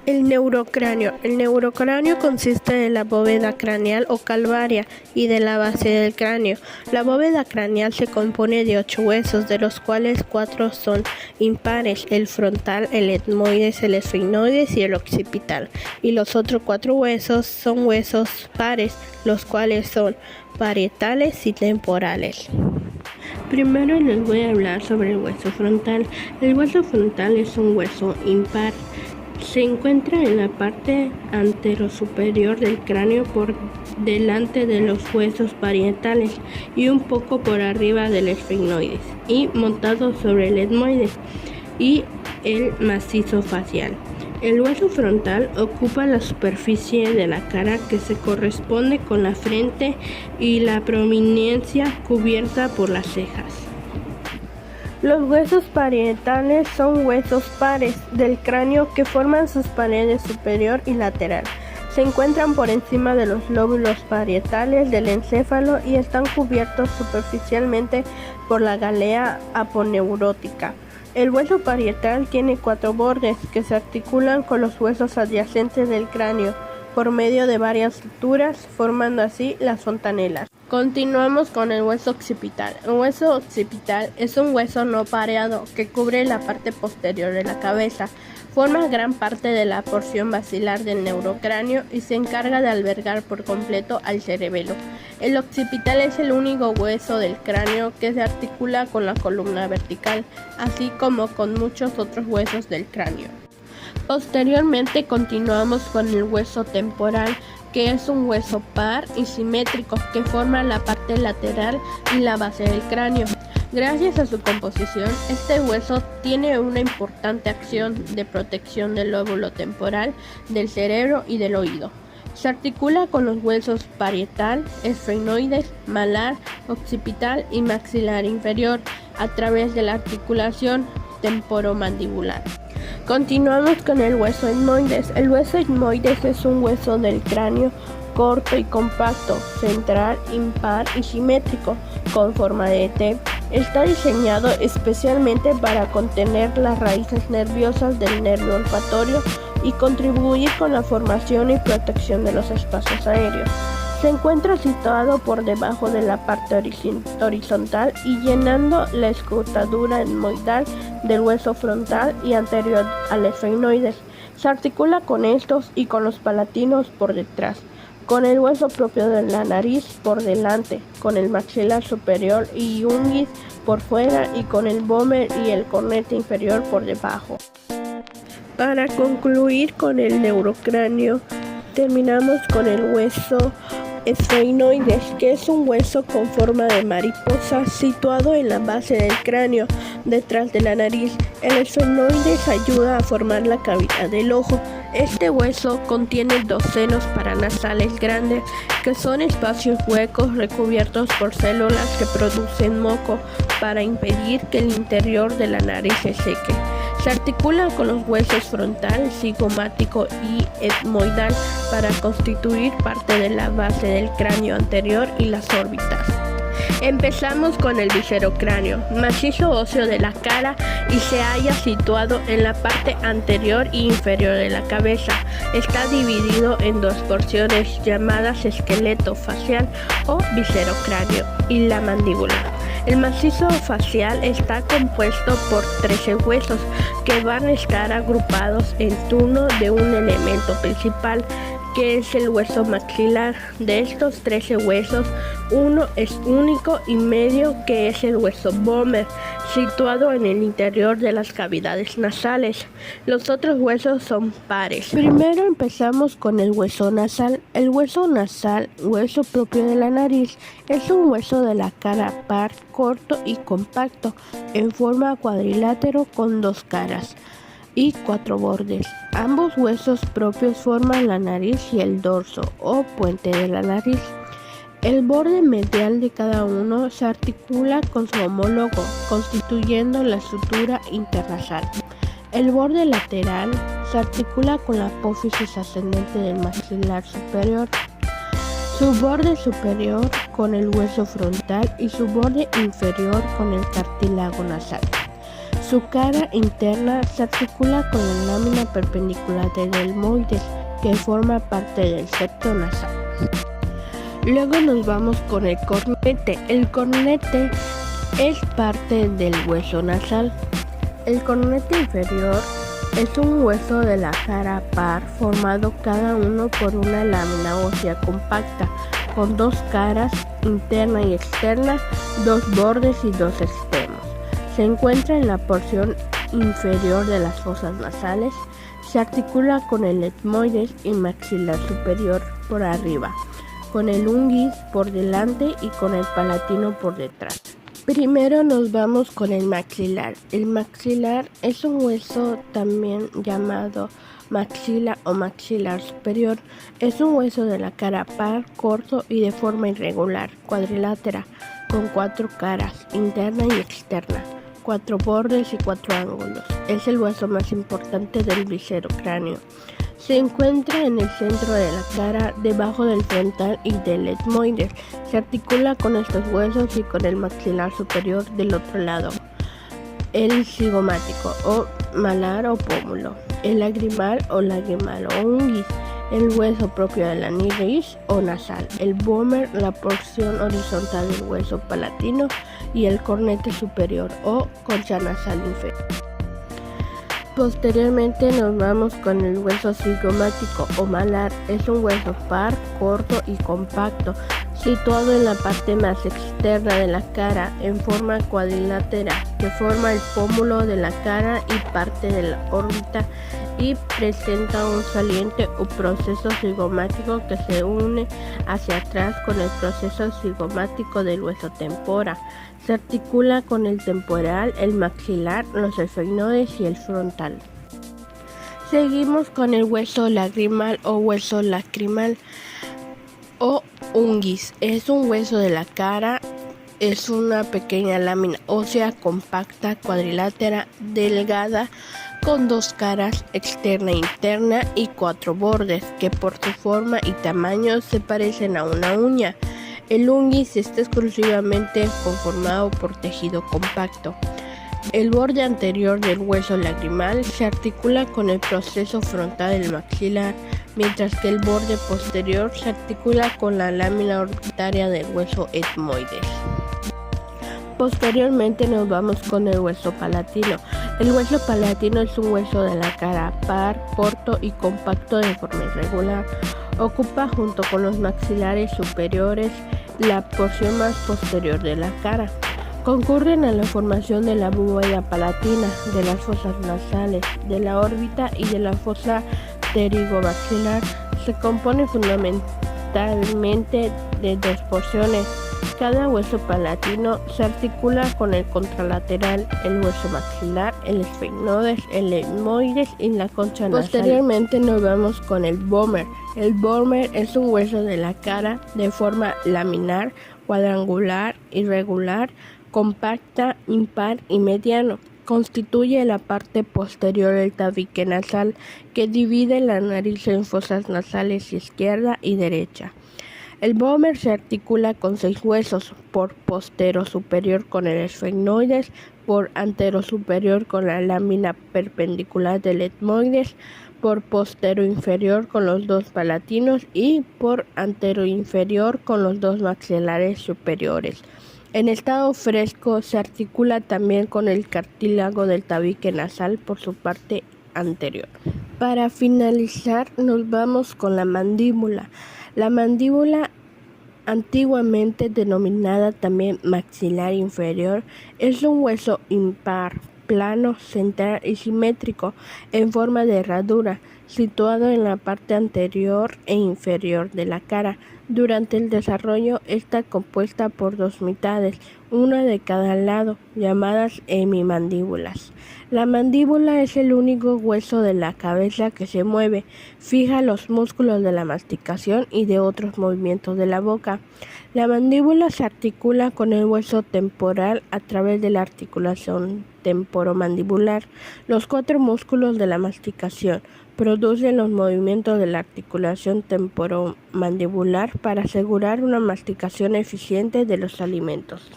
El neurocráneo. El neurocráneo consiste de la bóveda craneal o calvárea y de la base del cráneo. La bóveda craneal se compone de 8 huesos, de los cuales 4 son impares: el frontal, el etmoides, el esfenoides y el occipital. Y los otros 4 huesos son huesos pares, los cuales son parietales y temporales. Primero les voy a hablar sobre el hueso frontal. El hueso frontal es un hueso impar. Se encuentra en la parte anterosuperior del cráneo por delante de los huesos parietales y un poco por arriba del esfenoides, y montado sobre el etmoides y el macizo facial. El hueso frontal ocupa la superficie de la cara que se corresponde con la frente y la prominencia cubierta por las cejas. Los huesos parietales son huesos pares del cráneo que forman sus paredes superior y lateral. Se encuentran por encima de los lóbulos parietales del encéfalo y están cubiertos superficialmente por la gálea aponeurótica. El hueso parietal tiene 4 bordes que se articulan con los huesos adyacentes del cráneo por medio de varias suturas, formando así las fontanelas. Continuamos con el hueso occipital. El hueso occipital es un hueso no pareado que cubre la parte posterior de la cabeza. Forma gran parte de la porción basilar del neurocráneo y se encarga de albergar por completo al cerebelo. El occipital es el único hueso del cráneo que se articula con la columna vertical, así como con muchos otros huesos del cráneo. Posteriormente continuamos con el hueso temporal, que es un hueso par y simétrico que forma la parte lateral y la base del cráneo. Gracias a su composición, este hueso tiene una importante acción de protección del lóbulo temporal, del cerebro y del oído. Se articula con los huesos parietal, esfenoides, malar, occipital y maxilar inferior a través de la articulación temporomandibular. Continuamos con el hueso etmoides. El hueso etmoides es un hueso del cráneo corto y compacto, central, impar y simétrico, con forma de T. Está diseñado especialmente para contener las raíces nerviosas del nervio olfatorio y contribuir con la formación y protección de los espacios aéreos. Se encuentra situado por debajo de la parte horizontal y llenando la escotadura etmoidal del hueso frontal y anterior al esfenoides. Se articula con estos y con los palatinos por detrás, con el hueso propio de la nariz por delante, con el maxilar superior y unguis por fuera y con el vómer y el cornete inferior por debajo. Para concluir con el neurocráneo, terminamos con el hueso esfenoides, que es un hueso con forma de mariposa situado en la base del cráneo, detrás de la nariz. El esfenoides ayuda a formar la cavidad del ojo. Este hueso contiene 2 senos paranasales grandes, que son espacios huecos recubiertos por células que producen moco para impedir que el interior de la nariz se seque. Se articula con los huesos frontal, cigomático y etmoidal para constituir parte de la base del cráneo anterior y las órbitas. Empezamos con el viscerocráneo, macizo óseo de la cara, y se halla situado en la parte anterior e inferior de la cabeza. Está dividido en 2 porciones llamadas esqueleto facial o viscerocráneo y la mandíbula. El macizo facial está compuesto por 13 huesos que van a estar agrupados en torno de un elemento principal, que es el hueso maxilar. De estos 13 huesos, uno es único y medio, que es el hueso vómer, situado en el interior de las cavidades nasales. Los otros huesos son pares. Primero empezamos con el hueso nasal. El hueso nasal, hueso propio de la nariz, es un hueso de la cara par, corto y compacto, en forma cuadrilátero con 2 caras y 4 bordes. Ambos huesos propios forman la nariz y el dorso o puente de la nariz. El borde medial de cada uno se articula con su homólogo, constituyendo la sutura internasal. El borde lateral se articula con la apófisis ascendente del maxilar superior, su borde superior con el hueso frontal y su borde inferior con el cartílago nasal. Su cara interna se articula con la lámina perpendicular del etmoides, que forma parte del septo nasal. Luego nos vamos con el cornete. El cornete es parte del hueso nasal. El cornete inferior es un hueso de la cara par formado cada uno por una lámina ósea compacta con dos caras, interna y externa, dos bordes y dos extremos. Se encuentra en la porción inferior de las fosas nasales. Se articula con el etmoides y maxilar superior por arriba, con el unguis por delante y con el palatino por detrás. Primero nos vamos con el maxilar. El maxilar es un hueso también llamado maxila o maxilar superior. Es un hueso de la cara par, corto y de forma irregular, cuadrilátera, con cuatro caras, interna y externa, cuatro bordes y cuatro ángulos. Es el hueso más importante del viscerocráneo. Se encuentra en el centro de la cara, debajo del frontal y del etmoides. Se articula con estos huesos y con el maxilar superior del otro lado. El cigomático o malar o pómulo. El lagrimal o unguis. El hueso propio de la nariz o nasal. El vomer, la porción horizontal del hueso palatino. Y el cornete superior o concha nasal inferior. Posteriormente nos vamos con el hueso cigomático o malar. Es un hueso par, corto y compacto, situado en la parte más externa de la cara, en forma cuadrilátera, que forma el pómulo de la cara y parte de la órbita, y presenta un saliente o proceso cigomático que se une hacia atrás con el proceso cigomático del hueso tempora. Se articula con el temporal, el maxilar, los esfenoides y el frontal. Seguimos con el hueso lagrimal o hueso lacrimal o unguis. Es un hueso de la cara. Es una pequeña lámina ósea compacta, cuadrilátera, delgada, con dos caras, externa e interna, y cuatro bordes, que por su forma y tamaño se parecen a una uña. El unguis está exclusivamente conformado por tejido compacto. El borde anterior del hueso lagrimal se articula con el proceso frontal del maxilar, mientras que el borde posterior se articula con la lámina orbitaria del hueso etmoides. Posteriormente nos vamos con el hueso palatino. El hueso palatino es un hueso de la cara par, corto y compacto de forma irregular. Ocupa junto con los maxilares superiores la porción más posterior de la cara. Concurren a la formación de la bóveda palatina, de las fosas nasales, de la órbita y de la fosa pterigomaxilar. Se compone fundamentalmente de dos porciones. Cada hueso palatino se articula con el contralateral, el hueso maxilar, el esfenoides, el etmoides y la concha nasal. Posteriormente nos vamos con el vomer. El vomer es un hueso de la cara de forma laminar, cuadrangular, irregular, compacta, impar y mediano. Constituye la parte posterior del tabique nasal, que divide la nariz en fosas nasales izquierda y derecha. El vomer se articula con 6 huesos: por postero superior con el esfenoides, por antero superior con la lámina perpendicular del etmoides, por postero inferior con los dos palatinos y por antero inferior con los dos maxilares superiores. En estado fresco se articula también con el cartílago del tabique nasal por su parte anterior. Para finalizar nos vamos con la mandíbula. La mandíbula, antiguamente denominada también maxilar inferior, es un hueso impar, plano, central y simétrico, en forma de herradura, situado en la parte anterior e inferior de la cara. Durante el desarrollo está compuesta por dos mitades, una de cada lado, llamadas hemimandíbulas. La mandíbula es el único hueso de la cabeza que se mueve, fija los músculos de la masticación y de otros movimientos de la boca. La mandíbula se articula con el hueso temporal a través de la articulación temporomandibular. Los 4 músculos de la masticación producen los movimientos de la articulación temporomandibular para asegurar una masticación eficiente de los alimentos.